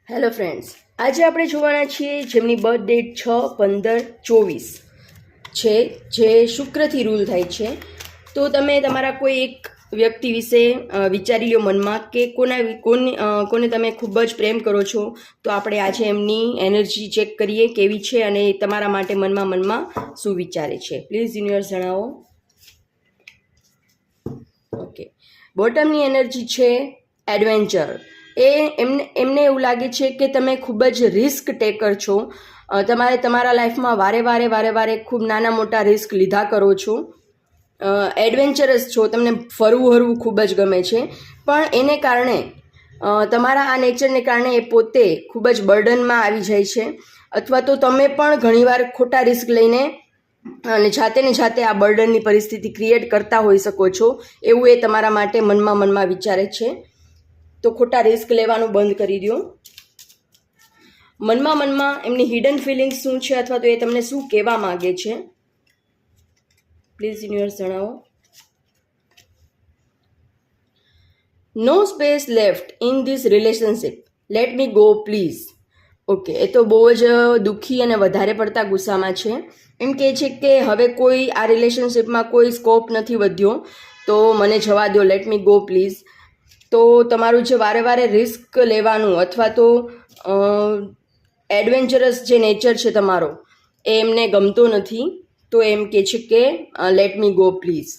Hello friends, આજે આપણે જોવાના છીએ જેમની બર્થ ડેટ 6-15-24 છે, જે શુક્રથી રૂલ થાય છે. તો તમે તમારા કોઈ એક વ્યક્તિ વિશે વિચારી લો મનમાં કે કોને તમે ખૂબ જ પ્રેમ કરો છો. તો આપણે આજે એમની એનર્જી ચેક કરીએ કેવી છે અને તમારા માટે મનમાં શું વિચારે છે. પ્લીઝ યુનિવર્સ જણાવો. ઓકે, બોટમની એનર્જી છે એડવેન્ચર. એમને એવું લાગે છે કે તમે ખૂબ જ રિસ્ક ટેકર છો. તમારે તમારા લાઈફમાં વારે ખૂબ નાના મોટા રિસ્ક લીધા કરો છો. એડવેન્ચરસ છો, તમને ફરવું ખૂબ જ ગમે છે. પણ એને કારણે તમારા આ નેચરને કારણે એ પોતે ખૂબ જ બર્ડનમાં આવી જાય છે, અથવા તો તમે પણ ઘણીવાર ખોટા રિસ્ક લઈને અને જાતે આ બર્ડનની પરિસ્થિતિ ક્રિએટ કરતા હોઈ શકો છો. એવું એ તમારા માટે મનમાં વિચારે છે. તો ખોટા રિસ્ક લેવાનું બંધ કરી દો. મનમાં એમની હિડન ફિલિંગ્સ શું છે, અથવા તો એ તમને શું કહેવા માંગે છે. પ્લીઝ યુનિવર્સ જણાવો. No space left in this relationship, let me go please. Okay, એ તો બહુ જ દુઃખી અને વધારે પડતા ગુસ્સામાં છે. એમ કહે છે કે હવે કોઈ આ રિલેશનશિપમાં કોઈ સ્કોપ નથી વધ્યો, તો મને જવા દો, લેટ મી ગો પ્લીઝ. તો તમારું જે વારે રિસ્ક લેવાનું અથવા તો એડવેન્ચરસ જે નેચર છે તમારો, એ એમને ગમતો નથી. તો એમ કહે છે કે લેટ મી ગો પ્લીઝ.